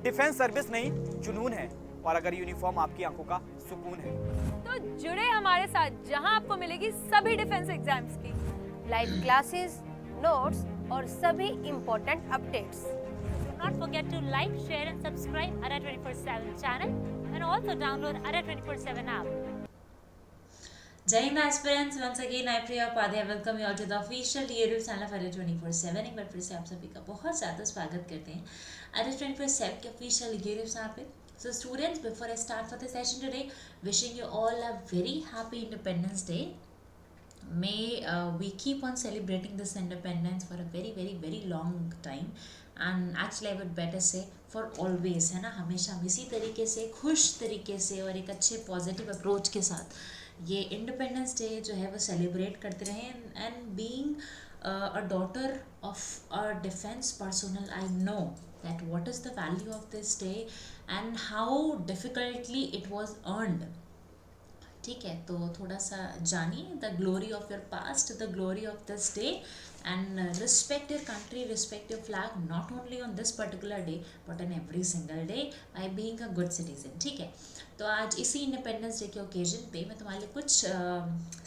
Defence service नहीं, जुनून है। और अगर यूनिफॉर्म आपकी आंखों का सुकून है तो जुड़े हमारे साथ, जहां आपको मिलेगी सभी डिफेंस एग्जाम्स की लाइव क्लासेस, नोट्स और सभी important updates. Do not forget to like, share and subscribe ARA 24/7 channel and also download ARA 24/7 app. Jai Hind aspirants, once again I Priya Upadhyay welcome you all to the official YouTube channel of ARA 24/7। एक बार फिर से आप सभी का बहुत ज़्यादा स्वागत करते हैं ARA 24/7 के official YouTube channel पे। So students, before I start for the session today, wishing you all a very happy Independence Day. May we keep on celebrating this independence for a very very very long time, and actually I would better say for always, है ना। हमेशा हम इसी तरीके से, खुश तरीके से और एक अच्छे पॉजिटिव अप्रोच के साथ ये इंडिपेंडेंस डे जो है वो सेलिब्रेट करते रहें। And being a daughter of a defence personnel, I know that what is the value of this day and how difficultly it was earned। ठीक है, तो थोड़ा सा जानिए the glory of your past, the glory of this day, and respect your country, respect your flag, not only on this particular day but on every single day by being a good citizen. ठीक है, तो आज इसी independence day के occasion पे मैं तुम्हारे लिए कुछ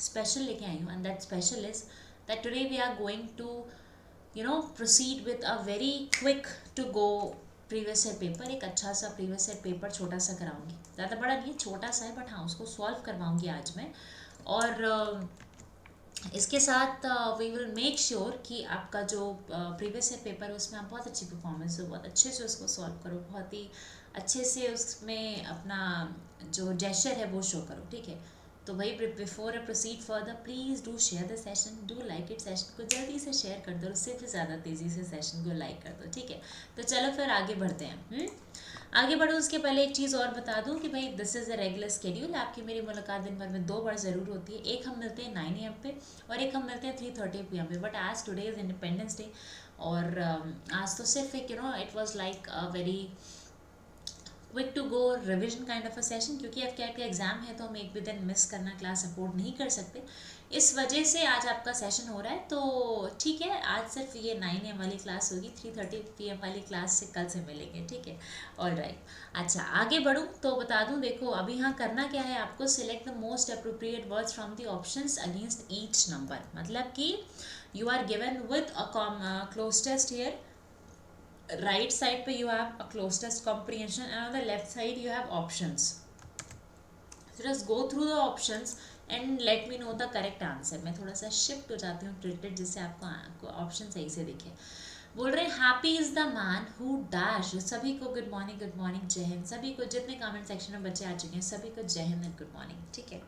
स्पेशल लेके आई हूँ, and that special is that today we are going to proceed with a very quick to go previous year paper. एक अच्छा सा प्रीवियस ईयर पेपर छोटा सा कराऊंगी, ज़्यादा बड़ा नहीं है, छोटा सा है, बट हाँ उसको सॉल्व करवाऊंगी आज मैं। और इसके साथ वी विल मेक श्योर कि आपका जो प्रीवियस ईयर पेपर है उसमें आप बहुत अच्छी परफॉर्मेंस हो, बहुत अच्छे से उसको सॉल्व करो, बहुत ही अच्छे से उसमें अपना जो जेस्चर है वो शो करो। ठीक है, तो भाई before I proceed further, please do share the session, do like it. Session को जल्दी से शेयर कर दो, उससे भी ज़्यादा तेज़ी से सेशन को लाइक कर दो। ठीक है, तो चलो फिर आगे बढ़ते हैं। आगे बढ़ो उसके पहले एक चीज़ और बता दूं कि भाई this is a regular schedule. आपकी मेरी मुलाकात दिन भर में 2 बार ज़रूर होती है। एक हम मिलते हैं 9 AM पे और एक हम मिलते हैं 3:30 PM पे। बट आज टुडे इज़ इंडिपेंडेंस डे, और आज तो सिर्फ एक it was like a very quick to go revision kind of a session, क्योंकि एफ कैट का एग्जाम है तो हम एक भी दिन मिस करना, क्लास अफोर्ड नहीं कर सकते। इस वजह से आज आपका सेशन हो रहा है। तो ठीक है, आज सिर्फ ये 9 AM वाली क्लास होगी, 3:30 PM वाली क्लास से कल से मिलेंगे। ठीक है, ऑल राइट। अच्छा, आगे बढ़ूँ तो बता दूँ, देखो अभी यहाँ करना क्या है, आपको select the most appropriate words from the options against each number. मतलब कि you are given with a cloze test here. right side पे you have a closed test comprehension and on the left side you have options. So just go through the options and let me know the correct answer. मैं थोड़ा सा shift हो जाती हूँ tilted, जिससे आपको option सही से दिखे। बोल रहे हैं happy is the man who dash. सभी को गुड मॉर्निंग, जय हिंद। सभी को, जितने कमेंट सेक्शन में बच्चे आ चुके हैं सभी को जय हिंद एंड गुड मॉर्निंग। ठीक है,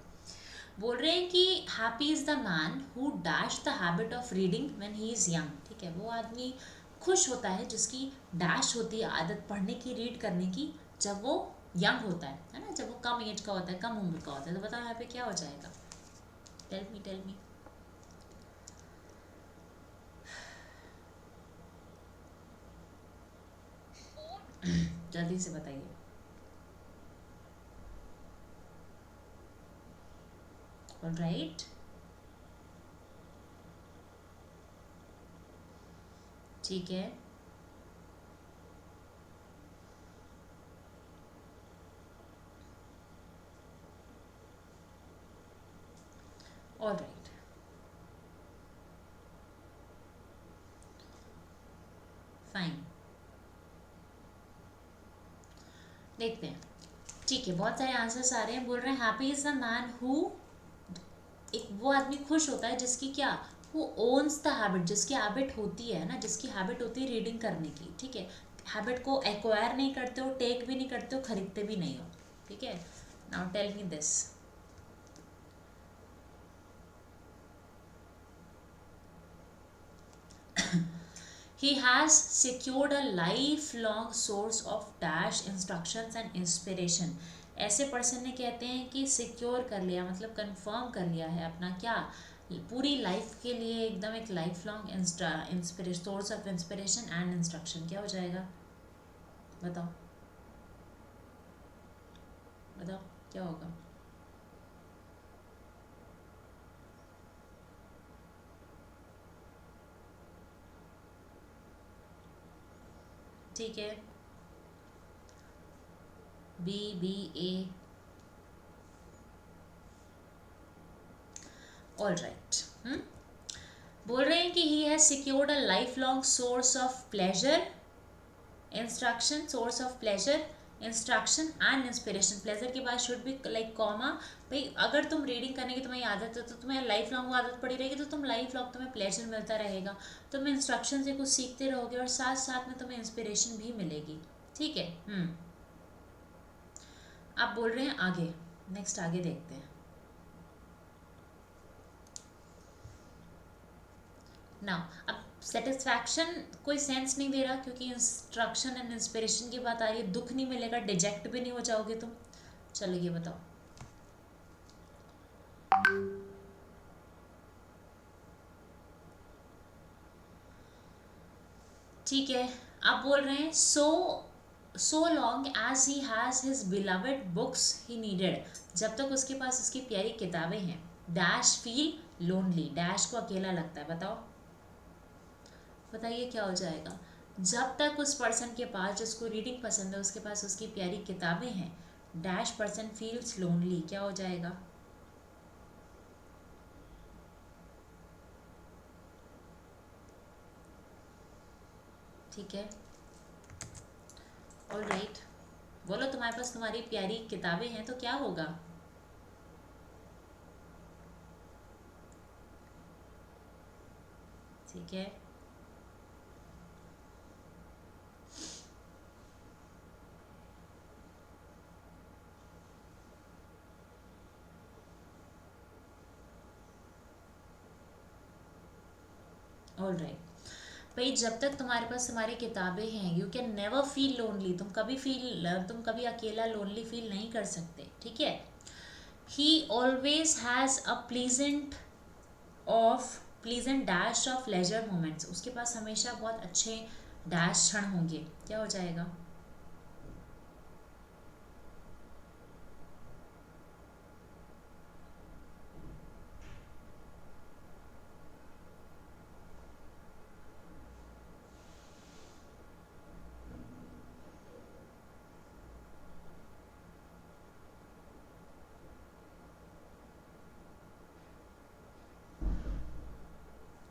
बोल रहे हैं कि happy is the man who dash the habit of reading when he is young. ठीक है, वो आदमी खुश होता है जिसकी डैश होती है आदत पढ़ने की, रीड करने की, जब वो यंग होता है ना, जब वो कम एज का होता है, कम उम्र का होता है। तो बताओ यहाँ पे क्या हो जाएगा? टेल मी जल्दी से बताइए। ऑलराइट, ठीक है, ऑलराइट, फाइन। देखते हैं। ठीक है, बहुत सारे आंसर्स आ रहे हैं। बोल रहे हैं happy is the man who, एक वो आदमी खुश होता है जिसकी क्या, हु ओन्स द हैबिट, जिसकी हैबिट होती है ना, जिसकी हैबिट होती है रीडिंग करने की। ठीक है, हैबिट को एक्वायर नहीं करते हो, टेक भी नहीं करते हो, खरीदते भी नहीं हो। ठीक है, now tell me this. He has secured a lifelong source of dash instructions and inspiration। ऐसे पर्सन ने कहते हैं कि सिक्योर कर लिया, मतलब कंफर्म कर लिया है अपना क्या, पूरी लाइफ के लिए एकदम एक life long inspiration, source of inspiration and instruction. क्या हो जाएगा? बताओ बताओ क्या होगा? ठीक है, BBA। All right. बोल रहे हैं कि he has secured a life long source of pleasure, instruction, source of pleasure, instruction and inspiration. Pleasure के बाद शुड बी लाइक कॉमा। भाई अगर तुम रीडिंग करने की तुम्हारी आदत है तो तुम्हें लाइफ लॉन्ग आदत पड़ी रहेगी, तो तुम लाइफ लॉन्ग तुम्हें प्लेजर मिलता रहेगा, तुम इंस्ट्रक्शन से कुछ सीखते रहोगे और साथ साथ में तुम्हें इंस्पिरेशन भी मिलेगी। ठीक है। आप बोल रहे हैं आगे, नेक्स्ट आगे देखते हैं। नाउ अब सेटिस्फैक्शन कोई सेंस नहीं दे रहा क्योंकि इंस्ट्रक्शन एंड इंस्पिरेशन की बात आ रही है। दुख नहीं मिलेगा, डिजेक्ट भी नहीं हो जाओगे तुम। चलो ये बताओ। ठीक है, आप बोल रहे हैं so long as he has his beloved books he needed। जब तक उसके पास उसकी प्यारी किताबें हैं। डैश फील लोनली, डैश को अकेला लगता है। बताओ बताइए क्या हो जाएगा। जब तक उस पर्सन के पास जिसको रीडिंग पसंद है उसके पास उसकी प्यारी किताबें हैं, डैश पर्सन फील्स लोनली, क्या हो जाएगा। ठीक है, ऑल राइट। बोलो तुम्हारे पास तुम्हारी प्यारी किताबें हैं तो क्या होगा। ठीक है, ऑल राइट। भाई जब तक तुम्हारे पास तुम्हारी किताबें हैं you can never feel lonely. तुम कभी अकेला लोनली फील नहीं कर सकते। ठीक है। He always has a pleasant dash of leisure moments. उसके पास हमेशा बहुत अच्छे डैश क्षण होंगे। क्या हो जाएगा।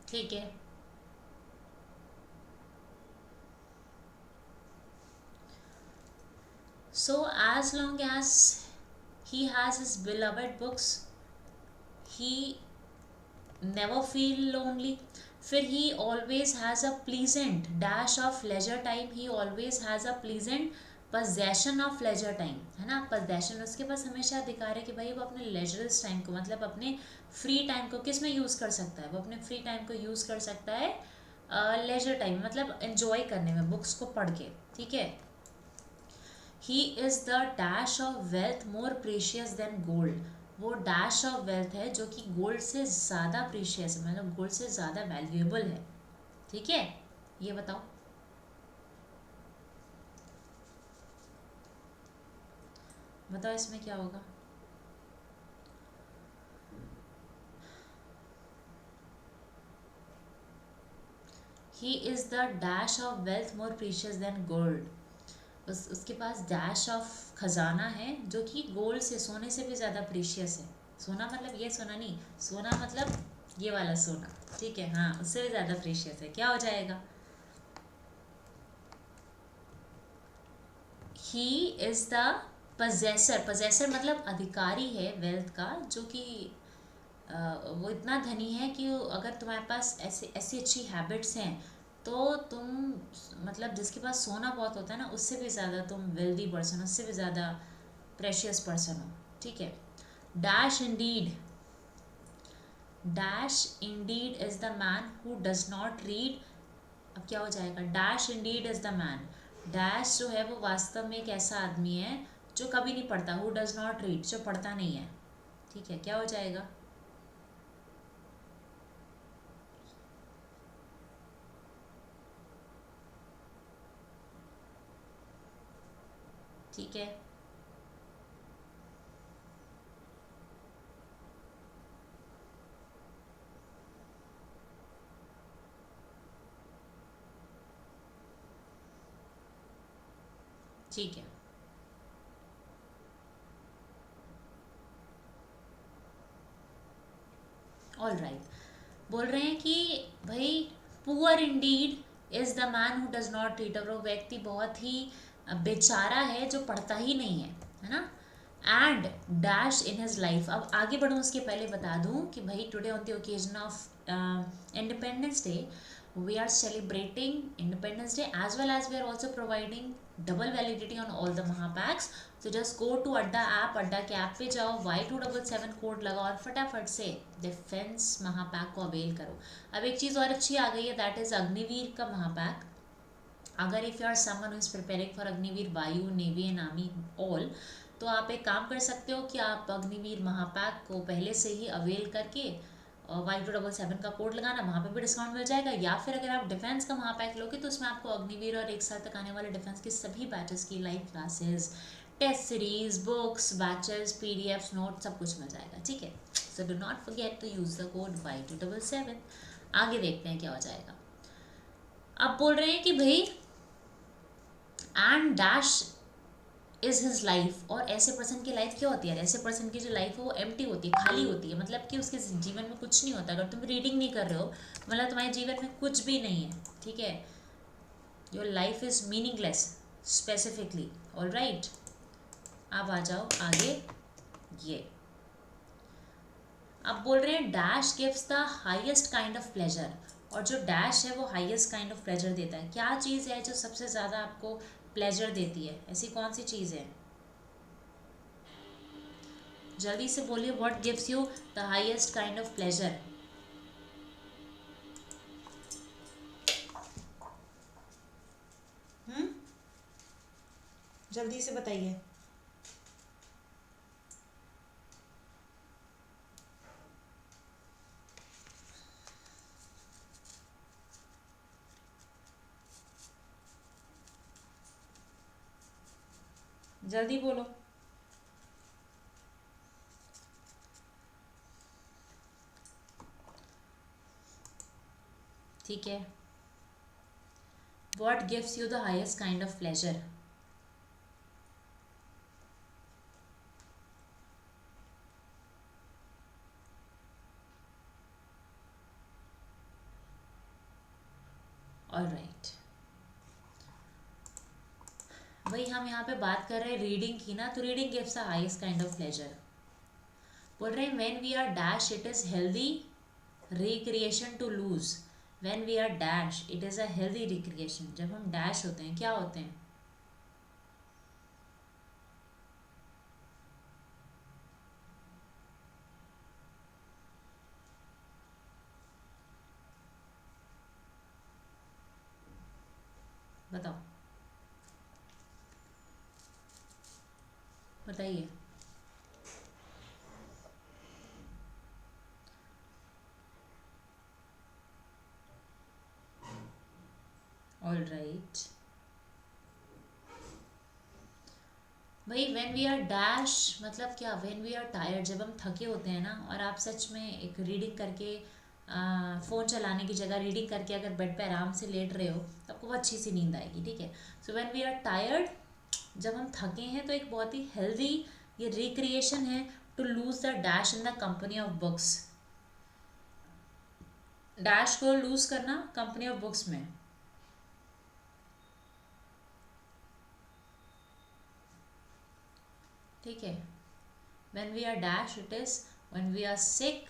ठीक है, so as long as he has his beloved books he never feel lonely। फिर he always has a pleasant dash of leisure time, he always has a pleasant possession of leisure time, है ना। possession, उसके पास हमेशा अधिकार है कि भाई वो अपने leisure टाइम को मतलब अपने फ्री टाइम को किस में यूज़ कर सकता है। वो अपने फ्री टाइम को यूज़ कर सकता है लेजर टाइम मतलब एंजॉय करने में, बुक्स को पढ़ के। ठीक है। He is the dash of wealth more precious than gold. वो डैश ऑफ वेल्थ है जो कि गोल्ड से ज़्यादा प्रीशियस है, मतलब गोल्ड से ज़्यादा वैल्यूएबल है। ठीक है, ये बताओ। बताओ इसमें क्या होगा। He is the dash of wealth more precious than gold. उसके पास डैश ऑफ खजाना है जो कि गोल्ड से, सोने से भी ज़्यादा प्रीशियस है। सोना मतलब ये सोना नहीं, सोना मतलब ये वाला सोना। ठीक है, हाँ, उससे भी ज़्यादा प्रीशियस है। क्या हो जाएगा। ही इज़ द पजेसर मतलब अधिकारी है वेल्थ का, जो कि वो इतना धनी है कि अगर तुम्हारे पास ऐसी अच्छी हैबिट्स हैं तो तुम मतलब जिसके पास सोना बहुत होता है ना उससे भी ज़्यादा तुम वेल्दी पर्सन, उससे भी ज़्यादा प्रेशियस पर्सन हो। ठीक है। Dash Indeed is the man who does not read. अब क्या हो जाएगा। Dash Indeed is the man. Dash जो है वो वास्तव में एक ऐसा आदमी है जो कभी नहीं पढ़ता। हु डज नॉट रीड, जो पढ़ता नहीं है। ठीक है, क्या हो जाएगा। ठीक है, ठीक है। ऑल राइट, बोल रहे हैं कि भाई poor Indeed is the man who does not read, और वो व्यक्ति बहुत ही बेचारा है जो पढ़ता ही नहीं है ना। And dash in his life, अब आगे बढ़ूँ उसके पहले बता दूँ कि भाई today on the occasion of independence day we are celebrating Independence Day as well as we are also providing double validity on all the Mahapacks. So just go to अड्डा ऐप, अड्डा के ऐप पे जाओ, Y277 code लगाओ और फटाफट से defence महापैक को अवेल करो। अब एक चीज़ और अच्छी आ गई है, दैट इज़ अग्निवीर का महापैक। अगर if you are someone who is preparing for Agniveer Vayu, navy and army all, तो आप एक काम कर सकते हो कि आप अग्निवीर महापैक को पहले से ही अवेल करके Y277 का कोड लगाना, वहाँ पे भी डिस्काउंट मिल जाएगा। या फिर अगर आप डिफेंस का महापैक लोगे तो उसमें आपको अग्निवीर और एक साल तक आने वाले डिफेंस की सभी बैचेस की live classes, test series, books, batches, PDFs, note सब कुछ मिल जाएगा, ठीक है। So do not forget to use the code Y277। आगे देखते हैं क्या हो जाएगा। अब बोल रहे हैं कि भाई and dash is his life, और ऐसे पर्सन की लाइफ क्या होती है? ऐसे पर्सन की जो लाइफ है वो एम्प्टी होती है, खाली होती है, मतलब कि उसके जीवन में कुछ नहीं होता। अगर तुम रीडिंग नहीं कर रहे हो मतलब तुम्हारे जीवन में कुछ भी नहीं है, ठीक है। Your life is meaningless specifically, all right. अब आ जाओ आगे, ये अब बोल रहे हैं dash gives the highest kind of pleasure, और जो डैश है वो हाईएस्ट काइंड ऑफ प्लेजर देता है। क्या चीज़ है जो सबसे ज़्यादा आपको प्लेजर देती है? ऐसी कौन सी चीज़ है? जल्दी से बोलिए, what gives you the highest kind of pleasure? जल्दी से बताइए। जल्दी बोलो। ठीक है, what gives you the highest kind of pleasure? All right, वही हम यहाँ पे बात कर रहे हैं रीडिंग की ना, तो reading gives the highest kind of pleasure. बोल रहे हैं when we are dash it is healthy recreation to lose. When we are dash it is a healthy recreation. जब हम डैश होते हैं क्या होते हैं? बताओ, बताइए। ऑल राइट भाई, व्हेन वी आर डैश मतलब क्या? व्हेन वी आर टायर्ड, जब हम थके होते हैं ना, और आप सच में एक रीडिंग करके फ़ोन चलाने की जगह रीडिंग करके अगर बेड पे आराम से लेट रहे हो तो आपको बहुत अच्छी सी नींद आएगी, ठीक है। So when we are tired, जब हम थके हैं, तो एक बहुत ही हेल्दी ये रिक्रिएशन है to lose the dash in the company of books. Dash को लूज करना कंपनी ऑफ बुक्स में। ठीक है, when we are dash it is when we are sick,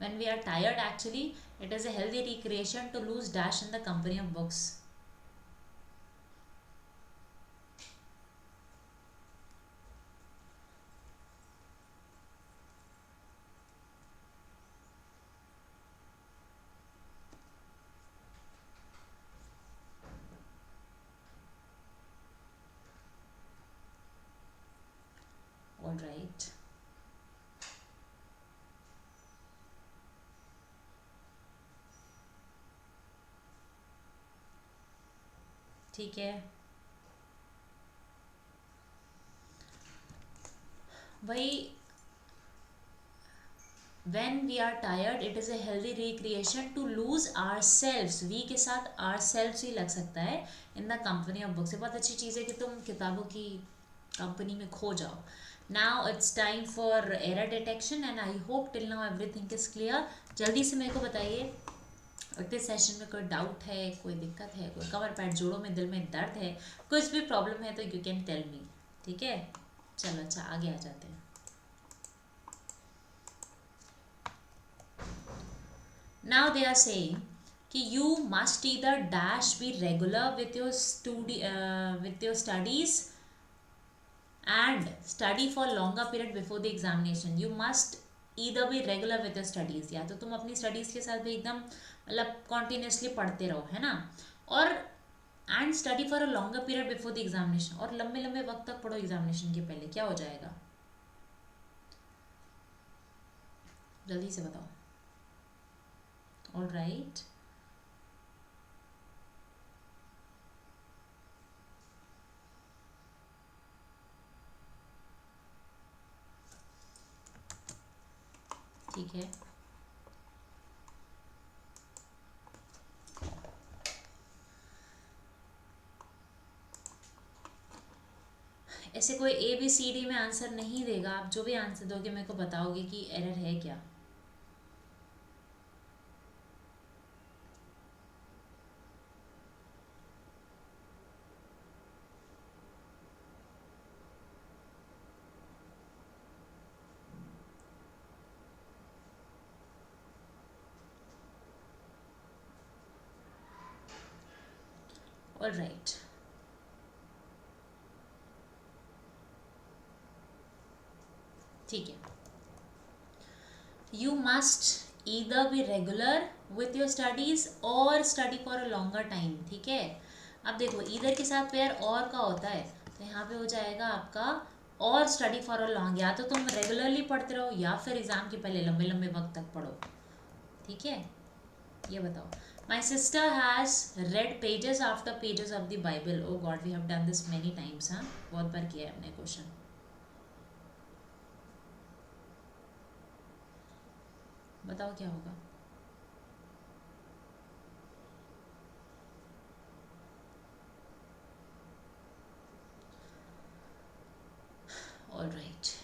when we are tired actually it is a healthy recreation to lose dash in the company of books. All right, ठीक है भाई, when we are tired it is a healthy recreation to lose ourselves, we के साथ ourselves ही लग सकता है, in the company of books। ये बहुत अच्छी चीज़ है कि तुम किताबों की कंपनी में खो जाओ। Now it's time for error detection and I hope till now everything is clear. जल्दी से मेरे को बताइए, इस सेशन में कोई डाउट है, कोई दिक्कत है, कोई कमर पैर जोड़ों में दिल में दर्द है, कुछ भी प्रॉब्लम है तो यू कैन टेल मी. ठीक है, चलो अच्छा आगे आ जाते हैं. नाउ दे आर सेइंग कि you must either dash B regular with your studies and study for longer period before the examination. You must either be regular with your studies, या तो तुम अपनी स्टडीज़ के साथ भी एकदम मतलब कॉन्टीन्यूसली पढ़ते रहो, है ना, और and study for a longer period before the examination, और लंबे लंबे वक्त तक पढ़ो एग्जामिनेशन के पहले. क्या हो जाएगा, जल्दी से बताओ. ऑल राइट, ठीक है. ऐसे कोई ए बी सी डी में आंसर नहीं देगा. आप जो भी आंसर दोगे मेरे को बताओगे कि एरर है क्या. ऑल राइट, ठीक है. You must either be regular with your studies और study for a longer time. ठीक है, अब देखो ईदर के साथ पेयर और का होता है, तो यहाँ पे हो जाएगा आपका और स्टडी फॉर अ लॉन्ग. या तो तुम रेगुलरली पढ़ते रहो या फिर एग्जाम के पहले लंबे लंबे वक्त तक पढ़ो. ठीक है, ये बताओ. My sister has read pages after pages of the Bible. Oh God, we have done this many times, हाँ, बहुत बार किया है हमने क्वेश्चन. बताओ क्या होगा. All right.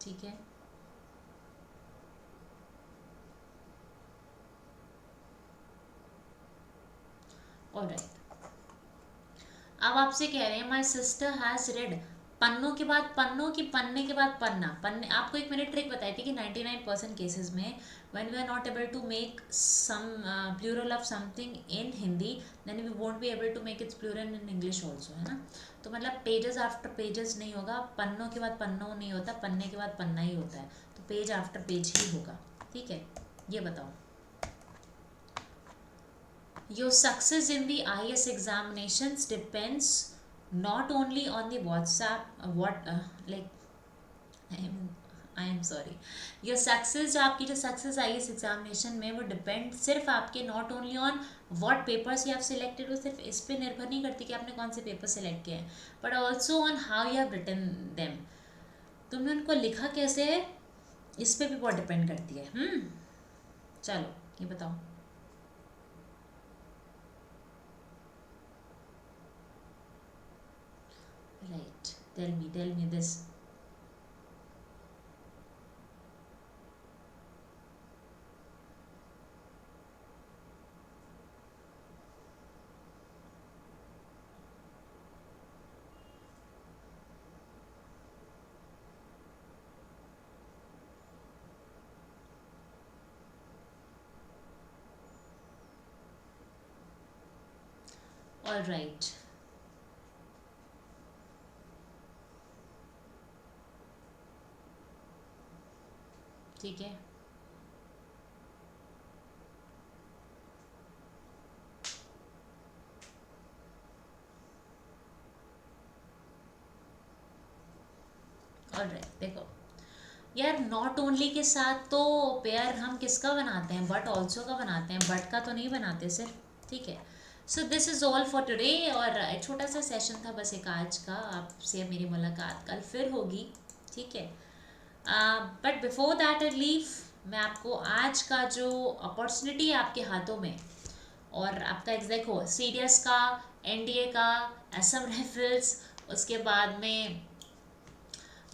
ठीक है, ऑलराइट. अब आपसे कह रहे हैं माई सिस्टर हैज रेड, पन्नों के बाद पन्नों की पन्ने के बाद पन्ना. पन्ने आपको एक मैंने ट्रिक बताई थी कि 99% केसेस में when we are not able to make some plural of something in Hindi then we won't be able to make its plural in English also, है ना. तो मतलब पेजेस आफ्टर पेजेस नहीं होगा, पन्नों के बाद पन्नों नहीं होता, पन्ने के बाद पन्ना ही होता है. तो पेज आफ्टर पेज ही होगा. ठीक है, ये बताओ. Your success in the IS examinations depends not only on the I am sorry. Your success, जो आपकी जो success IS examination में वो depend सिर्फ आपके not only on what papers you have selected, वो सिर्फ इस पे निर्भर नहीं करती कि आपने कौन से पेपर सेलेक्ट किए हैं, but also on how you have written them. तुमने उनको लिखा कैसे है इस पे भी बहुत डिपेंड करती है. चलो ये बताओ. Right, tell me this. All right. ठीक है, ऑलराइट. देखो यार, नॉट ओनली के साथ तो पेयर हम किसका बनाते हैं, बट ऑल्सो का बनाते हैं, बट का तो नहीं बनाते सिर्फ. ठीक है, so this is all for today, और एक छोटा सा सेशन था बस एक आज का। आपसे मेरी मुलाकात कल फिर होगी, ठीक है। But before that I leave, मैं आपको आज का जो अपॉर्चुनिटी है आपके हाथों में, और आपका देखो सीडीएस का, एनडीए का, असम राइफल्स, उसके बाद में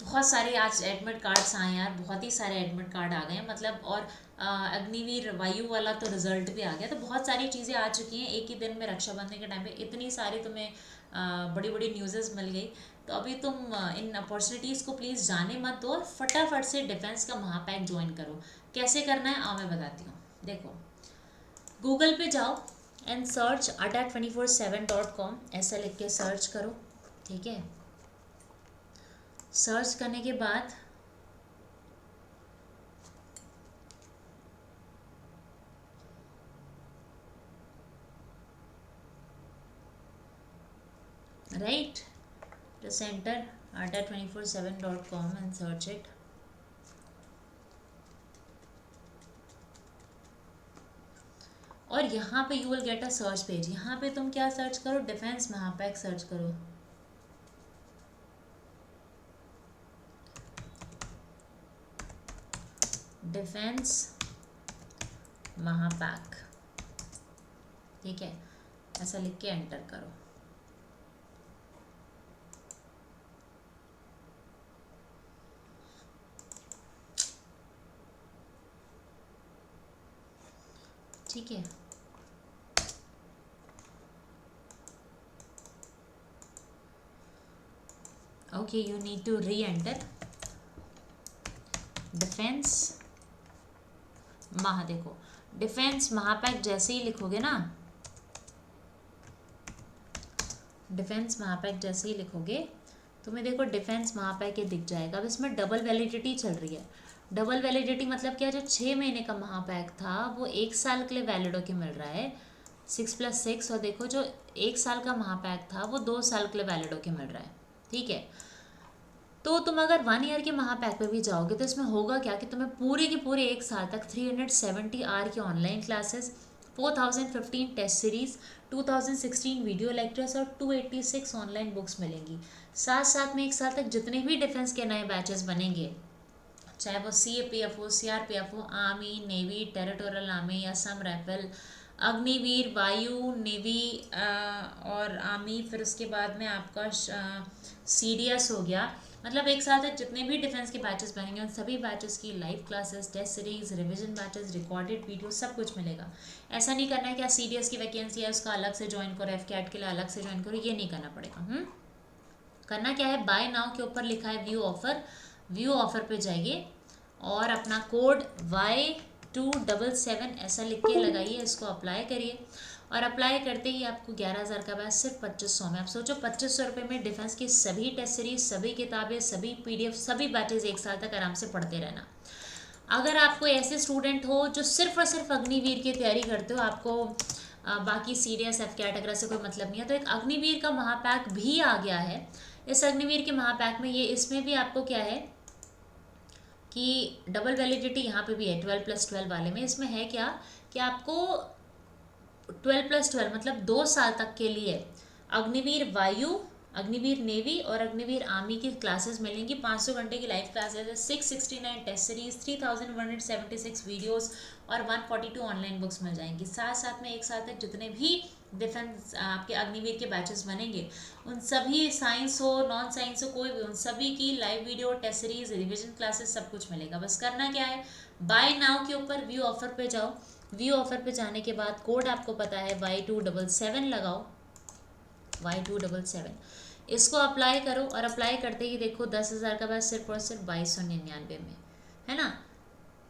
बहुत सारे आज एडमिट कार्ड्स आए यार, बहुत ही सारे एडमिट कार्ड आ गए हैं मतलब। और अग्निवीर वायु वाला तो रिजल्ट भी आ गया, तो बहुत सारी चीज़ें आ चुकी हैं एक ही दिन में। रक्षाबंधन के टाइम पे इतनी सारी तुम्हें बड़ी बड़ी न्यूज़ेस मिल गई, तो अभी तुम इन अपॉर्चुनिटीज़ को प्लीज़ जाने मत दो, और फटाफट से डिफेंस का महापैक ज्वाइन करो। कैसे करना है मैं बताती हूँ। देखो, गूगल पे जाओ एंड सर्च adda247.com, ऐसा लिख के सर्च करो, ठीक है। सर्च करने के बाद right, just enter adda247.com and search it. और यहाँ पे you will get a search page. यहाँ पे तुम क्या सर्च करो, डिफेंस महापैक सर्च करो। डिफेंस महापैक, ठीक है, ऐसा लिख के एंटर करो। ठीक है, okay, you need to re enter defence देखो डिफेंस महापैक जैसे ही लिखोगे ना, डिफेंस महापैक जैसे ही लिखोगे तुम्हें देखो डिफेंस महापैक ये दिख जाएगा। अब इसमें डबल वैलिडिटी चल रही है। डबल वैलिडिटी मतलब क्या, जो 6 महीने का महापैक था वो 1 साल के लिए वैलिड होके मिल रहा है, 6+6। और देखो जो 1 साल का महापैक था वो 2 साल के लिए वैलिड होके मिल रहा है, ठीक है। तो तुम अगर 1 ईयर के महापैक पे भी जाओगे तो इसमें होगा क्या कि तुम्हें पूरे के पूरे 1 साल तक 370 आवर की online classes, 4015 test series, 2016 video lectures और 286 ऑनलाइन बुक्स मिलेंगी। साथ साथ में 1 साल तक जितने भी डिफेंस के नए बैचेस बनेंगे, चाहे वो CAPF हो, CRPF हो, army, navy, territorial army, Assam rifle, Agniveer, Vayu, navy और आर्मी, फिर उसके बाद में आपका CDS हो गया। मतलब 1 साल तक जितने भी डिफेंस के बैचेस बनेंगे उन सभी बैचेस की live classes, test series, revision batches, recorded video, सब कुछ मिलेगा। ऐसा नहीं करना है कि CDS की वैकेंसी है उसका अलग से ज्वाइन करो, FCAT के लिए अलग से ज्वाइन करो, ये नहीं करना पड़ेगा। करना क्या है, बाय नाउ के ऊपर लिखा है व्यू ऑफर, व्यू ऑफर पे जाइए और अपना कोड Y277 ऐसा लिख के लगाइए, इसको अप्लाई करिए। और अप्लाई करते ही आपको 11,000 का बैच सिर्फ 2500 में। आप सोचो 2500 रुपये में डिफेंस की सभी टेस्ट सीरीज, सभी किताबें, सभी PDF, सभी बैचेज 1 साल तक आराम से पढ़ते रहना। अगर आपको ऐसे स्टूडेंट हो जो सिर्फ और सिर्फ अग्निवीर की तैयारी करते हो, आपको बाकी CDS, FCAT वगैरह से कोई मतलब नहीं है, तो एक अग्निवीर का महापैक भी आ गया है। इस अग्निवीर के महापैक में इसमें भी आपको क्या है कि डबल वैलिडिटी यहाँ पे भी है 12+12 वाले में। इसमें है क्या कि आपको 12+12 मतलब 2 साल तक के लिए अग्निवीर वायु, अग्निवीर नेवी और अग्निवीर आर्मी की क्लासेस मिलेंगी। 500 घंटे की लाइव क्लासेस है, 669 टेस्ट सीरीज, 3176 वीडियोस और 142 ऑनलाइन बुक्स मिल जाएंगी। साथ साथ में 1 साल तक जितने भी डिफेंस आपके अग्निवीर के बैचेस बनेंगे उन सभी, साइंस हो नॉन साइंस हो कोई भी, उन सभी की live video, test series, revision classes सब कुछ मिलेगा। बस करना क्या है, बाय नाउ के ऊपर व्यू ऑफर पे जाओ। व्यू ऑफर पे जाने के बाद कोड आपको पता है Y277 लगाओ, Y277 इसको अप्लाई करो। और अप्लाई करते ही देखो 10,000 का बैच सिर्फ और सिर्फ 2299 में है ना।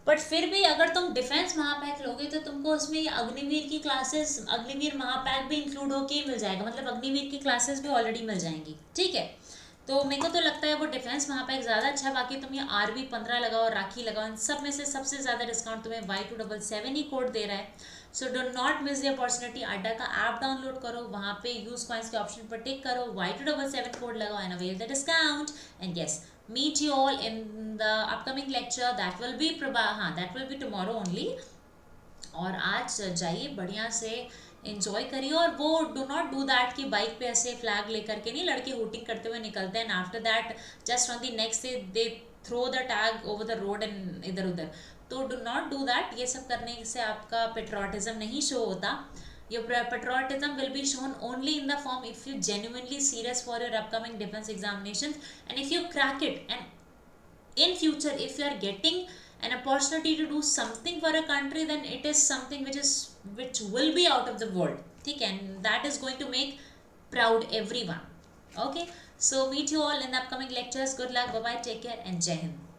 बट फिर भी अगर तुम डिफेंस महापैक लोगे तो तुमको उसमें ये अग्निवीर की क्लासेस, अग्निवीर महापैक भी इंक्लूड होके ही मिल जाएगा, मतलब अग्निवीर की क्लासेस भी ऑलरेडी मिल जाएंगी, ठीक है। तो मेरे को तो लगता है वो डिफेंस महापैक ज़्यादा अच्छा है। बाकी तुम ये RB 15 लगाओ, राखी लगाओ, इन सब में से सबसे ज़्यादा डिस्काउंट तुम्हें Y277 ही कोड दे रहा है। So do not miss the opportunity. अड्डा का ऐप डाउनलोड करो, वहाँ पे यूज कॉइन्स के ऑप्शन पर टिक करो, Y277 कोड लगाओ and avail the discount. And yes, meet you all in the upcoming lecture that will be tomorrow only। और आज जाइए बढ़िया से एंजॉय करिए। और वो डू नॉट डू दैट कि बाइक पे ऐसे फ्लैग लेकर के नहीं लड़के हुटिंग करते हुए निकलते हैं, and after that just on the next day they throw the tag over the road and इधर उधर। तो डू नॉट डू दैट। ये सब करने से आपका पेट्रोटिज्म नहीं शो होता। Your patriotism will be shown only in the form if you genuinely serious for your upcoming defense examinations, and if you crack it, and in future if you are getting an opportunity to do something for a country, then it is something which will be out of the world, okay, and that is going to make proud everyone. Okay, so meet you all in the upcoming lectures. Good luck, bye bye, take care, and Jai Hind.